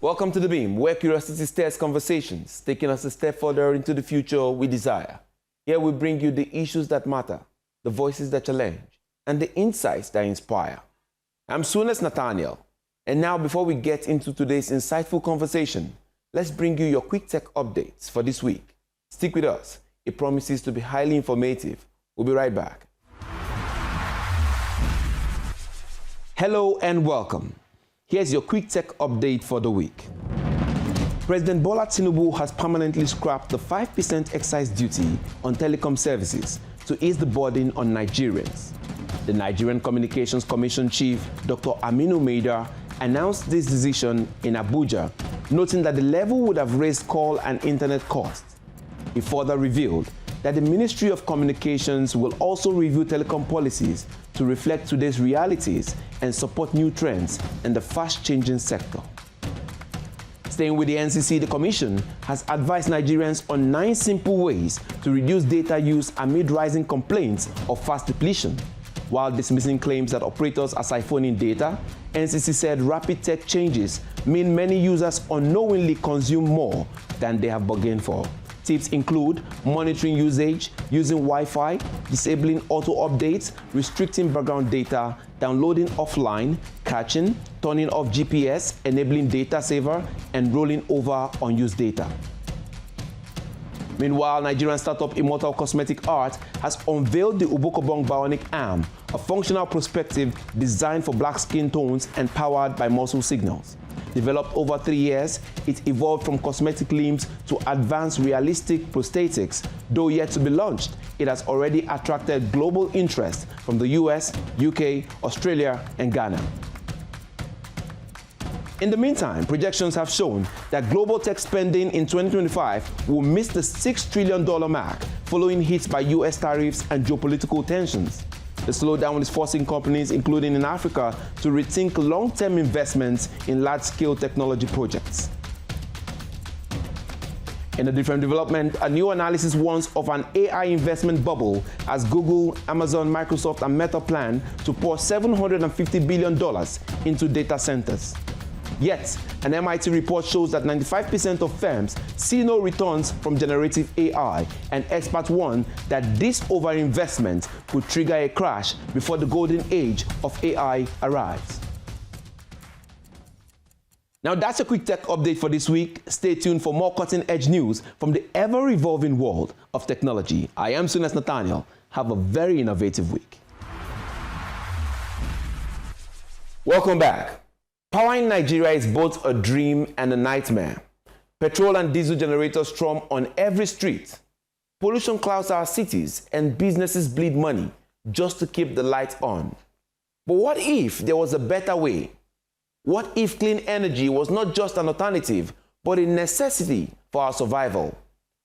Welcome to The Beam, where curiosity stirs conversations, taking us a step further into the future we desire. Here we bring you the issues that matter, the voices that challenge, and the insights that inspire. I'm Sunas Nathaniel, and now before we get into today's insightful conversation, let's bring you your quick tech updates for this week. Stick with us. It promises to be highly informative. We'll be right back. Hello and welcome. Here's your quick tech update for the week. President Bola Tinubu has permanently scrapped the 5% excise duty on telecom services to ease the burden on Nigerians. The Nigerian Communications Commission Chief, Dr. Aminu Maida, announced this decision in Abuja, noting that the level would have raised call and internet costs. He further revealed that the Ministry of Communications will also review telecom policies to reflect today's realities and support new trends in the fast-changing sector. Staying with the NCC, the Commission has advised Nigerians on 9 simple ways to reduce data use amid rising complaints of fast depletion. While dismissing claims that operators are siphoning data, NCC said rapid tech changes mean many users unknowingly consume more than they have bargained for. Tips include monitoring usage, using Wi-Fi, disabling auto updates, restricting background data, downloading offline, caching, turning off GPS, enabling data saver, and rolling over unused data. Meanwhile, Nigerian startup Immortal Cosmetic Art has unveiled the Ubokobong Bionic Arm, a functional perspective designed for black skin tones and powered by muscle signals. Developed over 3 years, it evolved from cosmetic limbs to advanced realistic prosthetics. Though yet to be launched, it has already attracted global interest from the US, UK, Australia, and Ghana. In the meantime, projections have shown that global tech spending in 2025 will miss the $6 trillion mark following hits by US tariffs and geopolitical tensions. The slowdown is forcing companies, including in Africa, to rethink long-term investments in large-scale technology projects. In a different development, a new analysis warns of an AI investment bubble as Google, Amazon, Microsoft, and Meta plan to pour $750 billion into data centers. Yet, an MIT report shows that 95% of firms see no returns from generative AI, and experts warn that this overinvestment could trigger a crash before the golden age of AI arrives. Now that's a quick tech update for this week. Stay tuned for more cutting-edge news from the ever-evolving world of technology. I am Sunas Nathaniel. Have a very innovative week. Welcome back. Powering Nigeria is both a dream and a nightmare. Petrol and diesel generators strum on every street. Pollution clouds our cities and businesses bleed money just to keep the lights on. But what if there was a better way? What if clean energy was not just an alternative, but a necessity for our survival?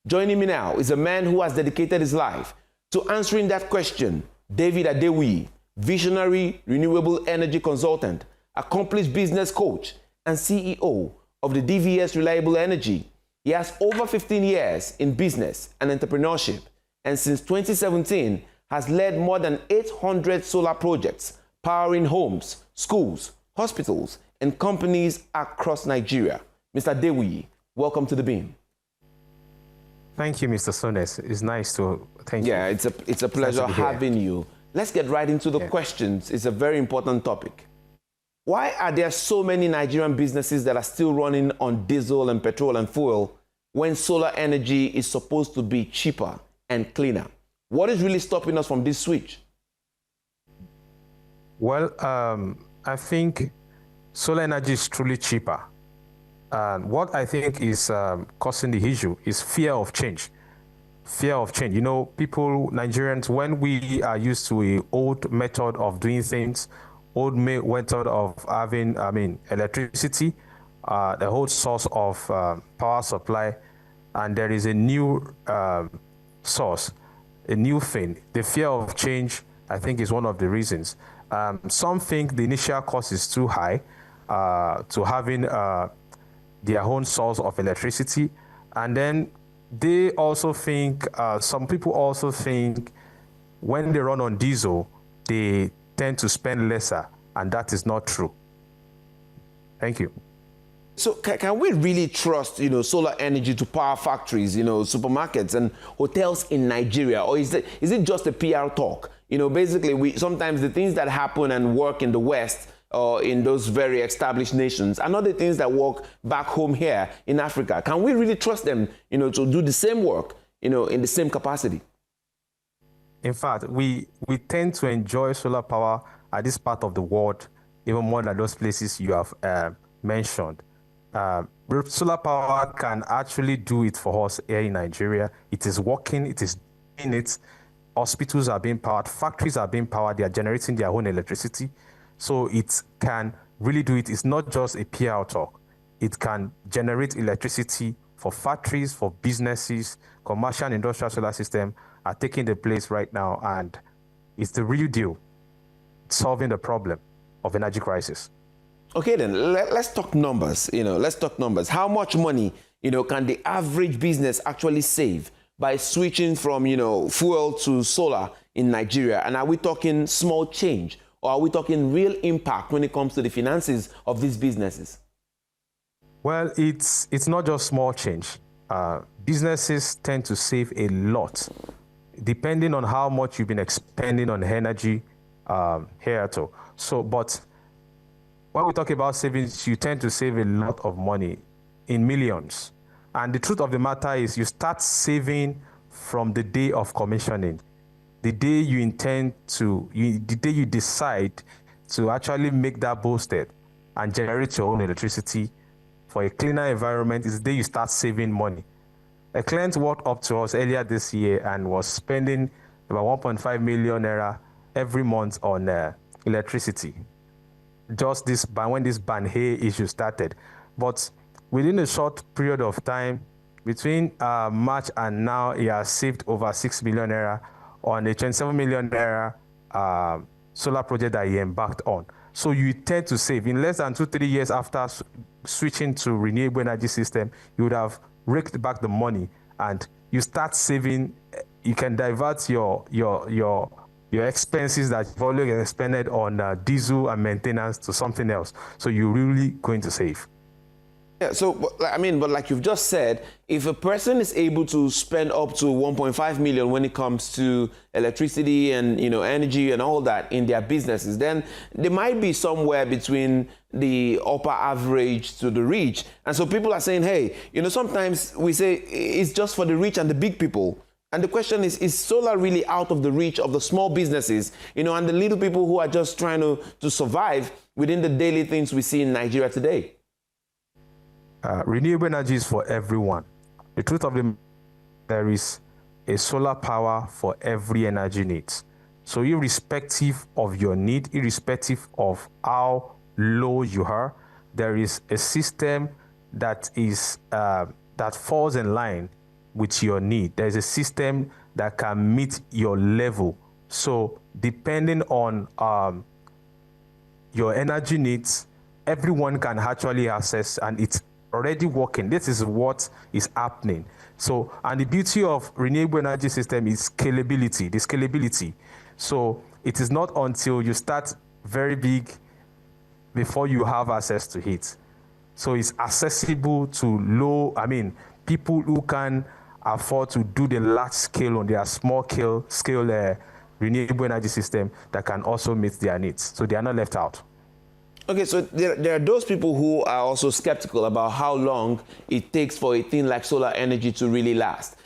Joining me now is a man who has dedicated his life to answering that question, David Adewuyi, visionary renewable energy consultant, accomplished business coach, and CEO of the DVS Reliable Energy. He has over 15 years in business and entrepreneurship, and since 2017 has led more than 800 solar projects powering homes, schools, hospitals, and companies across Nigeria. Mr. Adewuyi, welcome to The Beam. Thank you, Mr. Sones. It's nice to thank you. Yeah, it's a pleasure having you. Let's get right into the questions. It's a very important topic. Why are there so many Nigerian businesses that are still running on diesel and petrol and fuel when solar energy is supposed to be cheaper and cleaner? What is really stopping us from this switch? Well, I think solar energy is truly cheaper. And what I think is causing the issue is fear of change. Fear of change. You know, people, Nigerians, when we are used to an old method of doing things, old method of having, electricity, the whole source of power supply, and there is a new source, a new thing. The fear of change, I think, is one of the reasons. Some think the initial cost is too high to having their own source of electricity, and then they also think, some people also think when they run on diesel, they tend to spend lesser, and that is not true. Thank you. So can we really trust, solar energy to power factories, supermarkets and hotels in Nigeria? Or is it just a PR talk? Basically, sometimes the things that happen and work in the West or in those very established nations are not the things that work back home here in Africa. Can we really trust them, to do the same work, in the same capacity? In fact, we tend to enjoy solar power at this part of the world even more than those places you have mentioned. Solar power can actually do it for us here in Nigeria. It is working, it is doing it. Hospitals are being powered, factories are being powered, they are generating their own electricity. So it can really do it. It's not just a PR talk. It can generate electricity for factories, for businesses. Commercial and industrial solar system are taking the place right now, and it's the real deal, solving the problem of energy crisis. Okay, then let's talk numbers. Let's talk numbers. How much money, can the average business actually save by switching from, fuel to solar in Nigeria? And are we talking small change, or are we talking real impact when it comes to the finances of these businesses? Well, it's not just small change. Businesses tend to save a lot, depending on how much you've been expending on energy here too. So, but when we talk about savings, you tend to save a lot of money in millions. And the truth of the matter is you start saving from the day of commissioning, the day you the day you decide to actually make that boosted and generate your own electricity for a cleaner environment is the day you start saving money. A client walked up to us earlier this year and was spending about 1.5 million naira every month on electricity. Just when this Banhe issue started. But within a short period of time, between March and now, he has saved over 6 million naira on a 27 million naira solar project that he embarked on. So you tend to save. In less than 2-3 years after switching to renewable energy system, you would have raked back the money and you start saving. You can divert your expenses that you've already expended on diesel and maintenance to something else. So you're really going to save. Yeah, so, but like you've just said, if a person is able to spend up to 1.5 million when it comes to electricity and, energy and all that in their businesses, then they might be somewhere between the upper average to the rich. And so people are saying, hey, sometimes we say it's just for the rich and the big people. And the question is solar really out of the reach of the small businesses, and the little people who are just trying to survive within the daily things we see in Nigeria today? Renewable energy is for everyone. The truth of the matter, there is a solar power for every energy needs. So irrespective of your need, irrespective of how low you are, there is a system that falls in line with your need. There is a system that can meet your level. So depending on your energy needs, everyone can actually access, and it's already working. This is what is happening. So, and the beauty of renewable energy system is scalability, the scalability. So it is not until you start very big before you have access to it. So it's accessible to people who can afford to do the large scale on their small scale renewable energy system that can also meet their needs. So they are not left out. Okay, so there are those people who are also skeptical about how long it takes for a thing like solar energy to really last.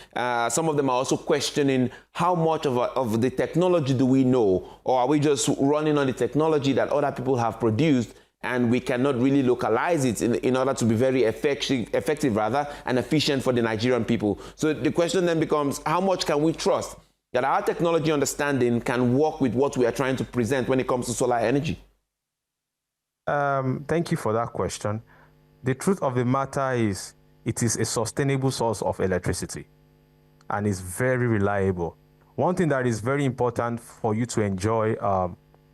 Some of them are also questioning how much of the technology do we know, or are we just running on the technology that other people have produced and we cannot really localize it in order to be very effective and efficient for the Nigerian people. So the question then becomes, how much can we trust that our technology understanding can work with what we are trying to present when it comes to solar energy? Thank you for that question. The truth of the matter is it is a sustainable source of electricity and is very reliable. One thing that is very important for you to enjoy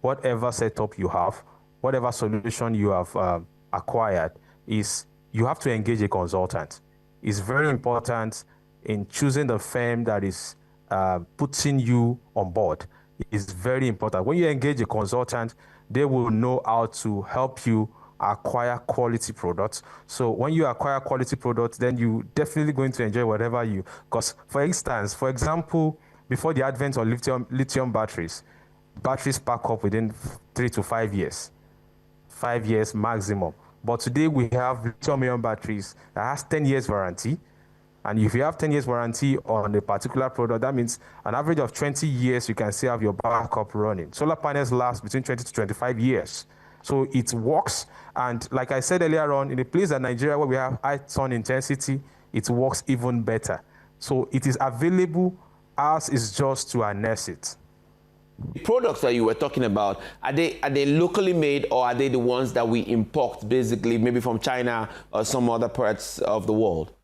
whatever setup you have, whatever solution you have acquired, is you have to engage a consultant. It's very important in choosing the firm that is putting you on board. It's very important. When you engage a consultant, they will know how to help you acquire quality products. So when you acquire quality products, then you definitely going to enjoy whatever you, because for example, before the advent of lithium batteries pack up within 3 to 5 years, 5 years maximum. But today we have lithium-ion batteries that has 10 years warranty. And if you have 10 years warranty on a particular product, that means an average of 20 years you can still have your backup running. Solar panels last between 20 to 25 years. So it works. And like I said earlier on, in a place like Nigeria where we have high sun intensity, it works even better. So it is available. Ours is just to harness it. The products that you were talking about, are they locally made, or are they the ones that we import, basically, maybe from China or some other parts of the world?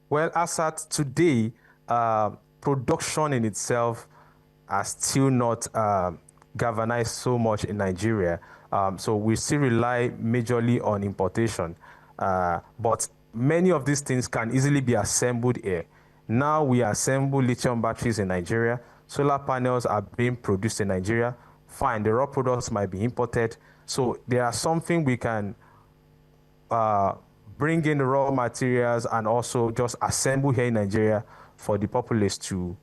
Well, as at today, production in itself are still not galvanized so much in Nigeria. So we still rely majorly on importation. But many of these things can easily be assembled here. Now we assemble lithium batteries in Nigeria. Solar panels are being produced in Nigeria. Fine, the raw products might be imported. So there are something we can bring in the raw materials and also just assemble here in Nigeria for the populace to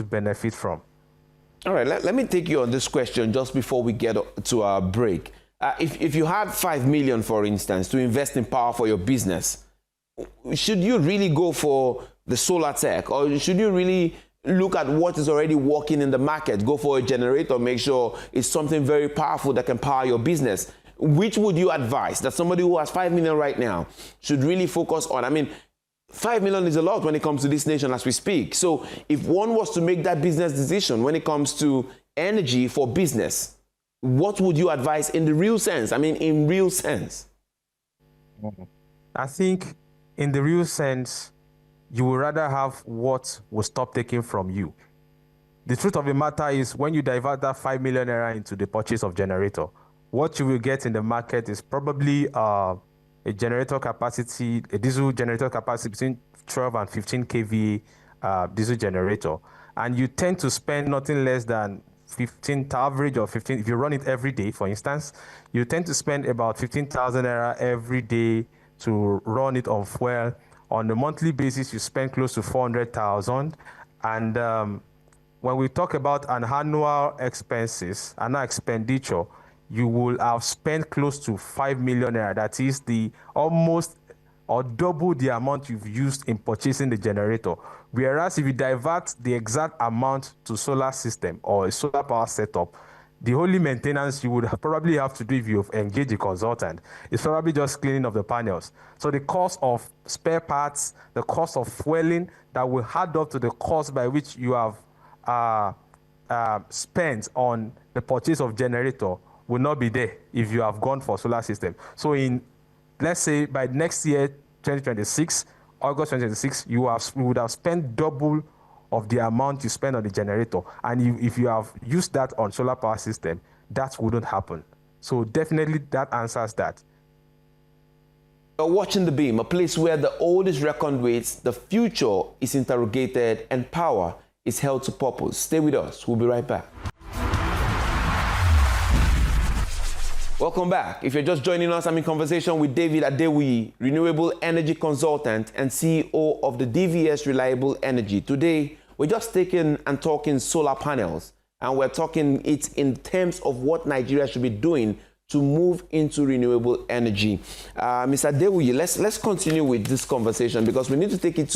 benefit from. All right, let me take you on this question just before we get to our break. If you had 5 million, for instance, to invest in power for your business, should you really go for the solar tech, or should you really look at what is already working in the market, go for a generator, make sure it's something very powerful that can power your business? Which would you advise that somebody who has 5 million right now should really focus on? I mean, 5 million is a lot when it comes to this nation as we speak. So if one was to make that business decision when it comes to energy for business, what would you advise in the real sense? I mean, in real sense. I think in the real sense, you would rather have what will stop taking from you. The truth of the matter is, when you divert that 5 million naira into the purchase of generator, what you will get in the market is probably a generator capacity, a diesel generator capacity between 12 and 15 kVA diesel generator. And you tend to spend nothing less than 15, average of 15, if you run it every day, for instance, you tend to spend about 15,000 naira every day to run it on fuel. On a monthly basis, you spend close to 400,000. And when we talk about an annual expenses, annual expenditure, you will have spent close to 5 million naira. That is the almost or double the amount you've used in purchasing the generator. Whereas if you divert the exact amount to solar system or a solar power setup, the only maintenance you would probably have to do if you've engaged a consultant is probably just cleaning of the panels. So the cost of spare parts, the cost of fueling that will add up to the cost by which you have spent on the purchase of generator will not be there if you have gone for solar system. So in, let's say by next year, 2026, August 2026, you would have spent double of the amount you spend on the generator. And if you have used that on solar power system, that wouldn't happen. So definitely that answers that. You're watching The Beam, a place where the old is reckoned with, the future is interrogated, and power is held to purpose. Stay with us. We'll be right back. Welcome back. If you're just joining us, I'm in conversation with David Adewuyi, renewable energy consultant and CEO of the DVS Reliable Energy. Today, we're just taking and talking solar panels, and we're talking it in terms of what Nigeria should be doing to move into renewable energy. Mr. Adewuyi, let's continue with this conversation, because we need to take it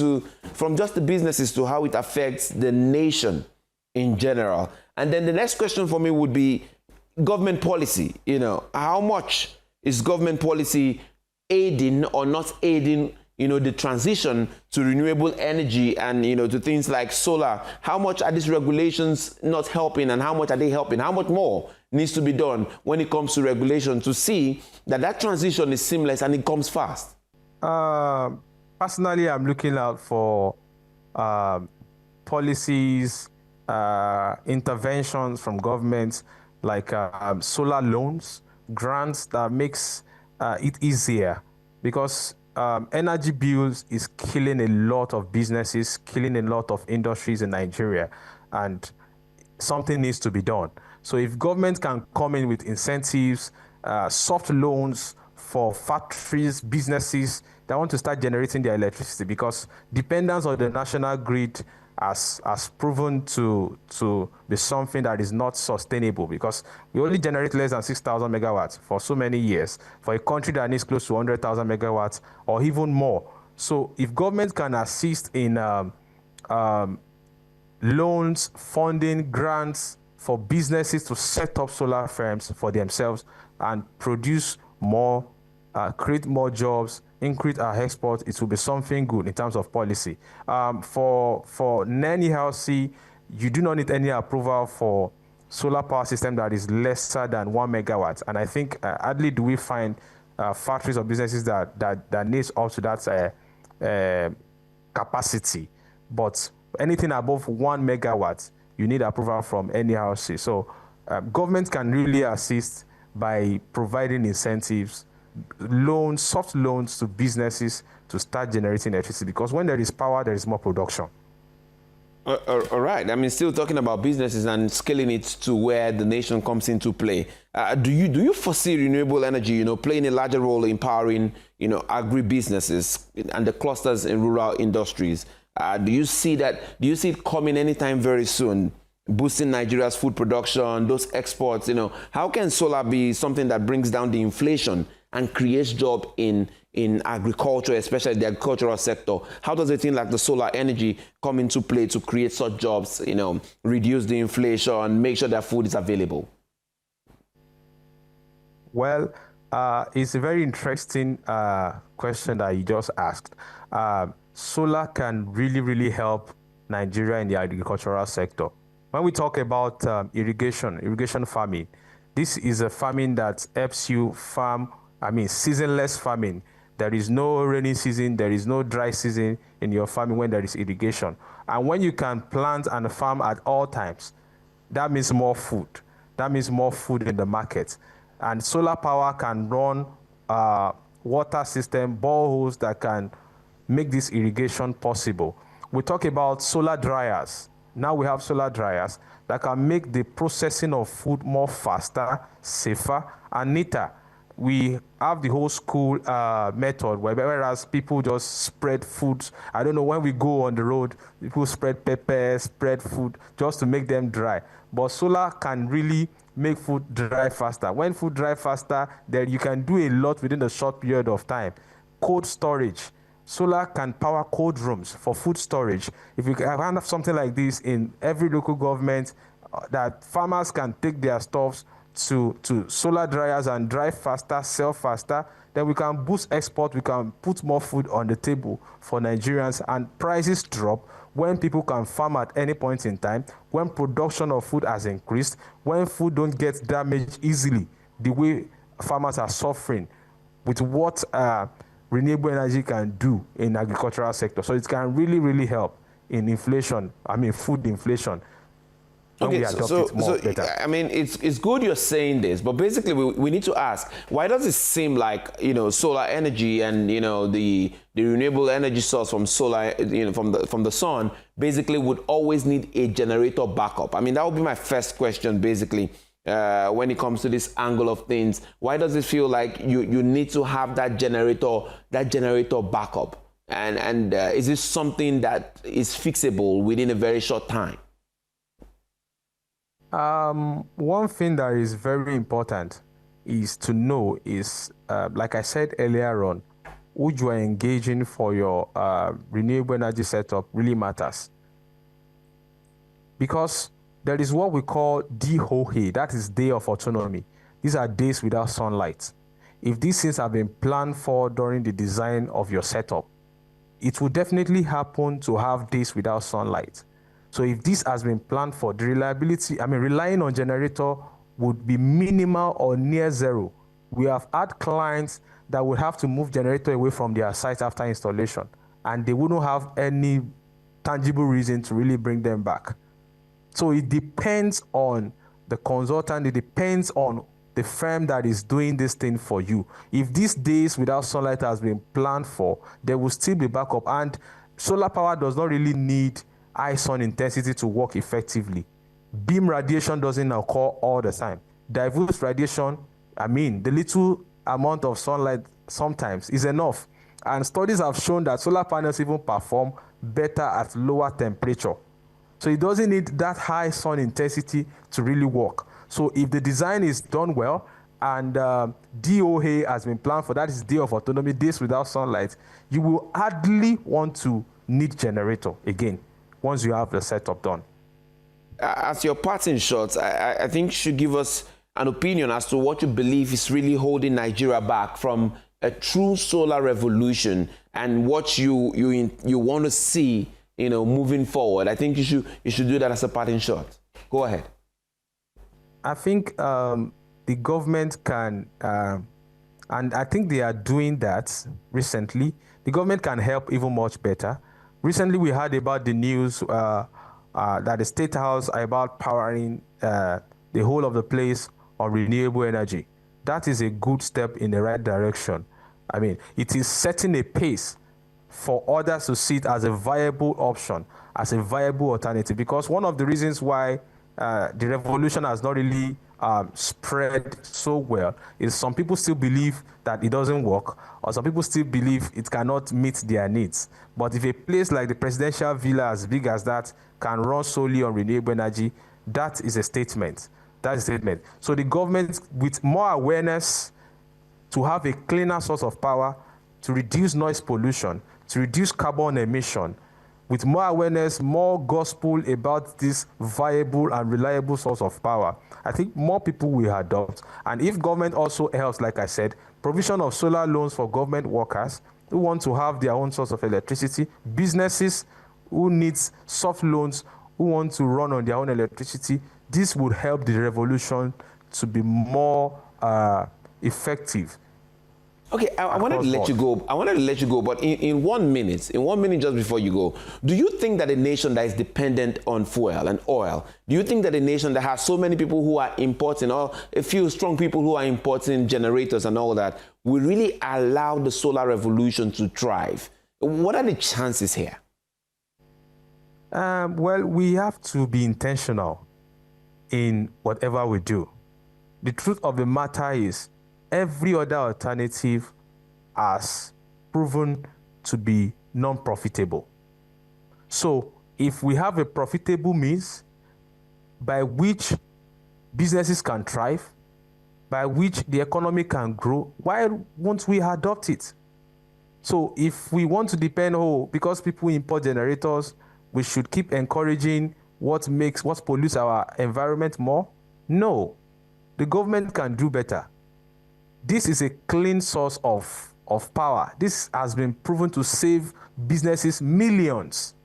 from just the businesses to how it affects the nation in general. And then the next question for me would be, government policy. How much is government policy aiding or not aiding, the transition to renewable energy and, to things like solar? How much are these regulations not helping, and how much are they helping? How much more needs to be done when it comes to regulation to see that transition is seamless and it comes fast? Personally, I'm looking out for policies, interventions from governments, like solar loans, grants that makes it easier, because energy bills is killing a lot of businesses, killing a lot of industries in Nigeria, and something needs to be done. So if government can come in with incentives, soft loans for factories, businesses that want to start generating their electricity, because dependence on the national grid has proven to be something that is not sustainable, because we only generate less than 6,000 megawatts for so many years for a country that needs close to 100,000 megawatts or even more. So if government can assist in loans, funding, grants for businesses to set up solar farms for themselves and produce more, create more jobs, increase our exports, it will be something good in terms of policy. For NENI Housey, you do not need any approval for solar power system that is lesser than 1 megawatt. And I think hardly do we find factories or businesses that needs up to that capacity. But anything above 1 megawatt, you need approval from NENI Housey. So government can really assist by providing incentives, loans, soft loans to businesses to start generating electricity, because when there is power, there is more production. All right. I mean, still talking about businesses and scaling it to where the nation comes into play. Do you foresee renewable energy, playing a larger role in empowering, agri-businesses and the clusters in rural industries? Do you see that? Do you see it coming anytime very soon? Boosting Nigeria's food production, those exports. How can solar be something that brings down the inflation and creates jobs in agriculture, especially the agricultural sector? How does a thing like the solar energy come into play to create such jobs, reduce the inflation, make sure that food is available? Well, it's a very interesting question that you just asked. Solar can really, really help Nigeria in the agricultural sector. When we talk about irrigation farming, this is a farming that helps you farm, seasonless farming. There is no rainy season, there is no dry season in your farming when there is irrigation. And when you can plant and farm at all times, that means more food. That means more food in the market. And solar power can run water system, boreholes that can make this irrigation possible. We talk about solar dryers. Now we have solar dryers that can make the processing of food more faster, safer, and neater. We have the whole school method, whereas people just spread foods. I don't know, when we go on the road, people spread pepper, spread food just to make them dry. But solar can really make food dry faster. When food dry faster, then you can do a lot within a short period of time. Cold storage. Solar can power cold rooms for food storage. If you can have something like this in every local government, that farmers can take their stuffs to solar dryers and dry faster, sell faster, then we can boost export, we can put more food on the table for Nigerians, and prices drop when people can farm at any point in time, when production of food has increased, when food don't get damaged easily, the way farmers are suffering with what renewable energy can do in agricultural sector. So it can really, really help in inflation, food inflation. Okay, it's good you're saying this, but basically we need to ask, why does it seem like, solar energy and, the renewable energy source from solar, from the sun, basically would always need a generator backup? That would be my first question, basically. When it comes to this angle of things, why does it feel like you need to have that generator backup? And is this something that is fixable within a very short time? One thing that is very important is to know is, like I said earlier on, who you are engaging for your renewable energy setup really matters. Because there is what we call DOA, that is day of autonomy. These are days without sunlight. If these things have been planned for during the design of your setup, it will definitely happen to have days without sunlight. So if this has been planned for, the reliability, relying on generator would be minimal or near zero. We have had clients that would have to move generator away from their site after installation, and they wouldn't have any tangible reason to really bring them back. So it depends on the consultant, it depends on the firm that is doing this thing for you. If these days without sunlight has been planned for, there will still be backup. And solar power does not really need high sun intensity to work effectively. Beam radiation doesn't occur all the time. Diffuse radiation I mean, the little amount of sunlight sometimes is enough. And studies have shown that solar panels even perform better at lower temperature. So it doesn't need that high sun intensity to really work. So if the design is done well and DOA has been planned for, that is Day of Autonomy, days without sunlight, you will hardly want to need generator again once you have the setup done. As your parting shots, I think you should give us an opinion as to what you believe is really holding Nigeria back from a true solar revolution and what you want to see, moving forward. I think you should do that as a parting shot. Go ahead. I think the government can, and I think they are doing that recently. The government can help even much better. Recently, we heard about the news that the State House are about powering the whole of the place on renewable energy. That is a good step in the right direction. I mean, it is setting a pace for others to see it as a viable option, as a viable alternative. Because one of the reasons why the revolution has not really spread so well is some people still believe that it doesn't work, or some people still believe it cannot meet their needs. But if a place like the presidential villa as big as that can run solely on renewable energy, that is a statement. That is a statement. So the government, with more awareness to have a cleaner source of power, to reduce noise pollution, to reduce carbon emission, with more awareness, more gospel about this viable and reliable source of power, I think more people will adopt. And if government also helps, like I said, provision of solar loans for government workers who want to have their own source of electricity, businesses who need soft loans, who want to run on their own electricity, this would help the revolution to be more effective. Okay, I wanted to let you go. I wanted to let you go, but in 1 minute, just before you go, do you think that a nation that is dependent on fuel and oil, do you think that a nation that has so many people who are importing, or a few strong people who are importing generators and all that, will really allow the solar revolution to thrive? What are the chances here? Well, we have to be intentional in whatever we do. The truth of the matter is, every other alternative has proven to be non-profitable. So if we have a profitable means by which businesses can thrive, by which the economy can grow, why won't we adopt it? So if we want to depend, because people import generators, we should keep encouraging what pollutes our environment more? No, the government can do better. This is a clean source of power. This has been proven to save businesses millions.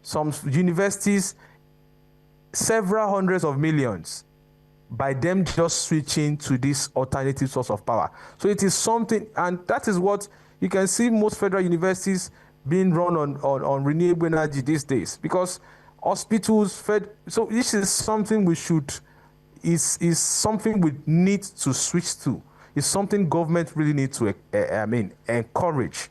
Some universities, several hundreds of millions, by them just switching to this alternative source of power. So it is something, and that is what you can see most federal universities being run on renewable energy these days, because hospitals, so this is something we should, is something we need to switch to. It's something government really needs to, encourage.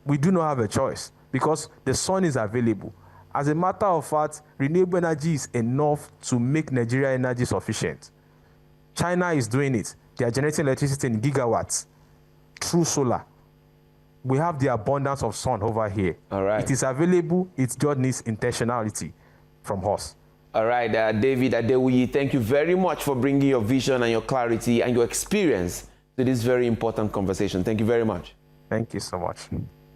We do not have a choice because the sun is available. As a matter of fact, renewable energy is enough to make Nigeria energy sufficient. China is doing it. They are generating electricity in gigawatts through solar. We have the abundance of sun over here. All right. It is available. It just needs intentionality from us. All right, David Adewuyi, thank you very much for bringing your vision and your clarity and your experience to this very important conversation. Thank you very much. Thank you so much.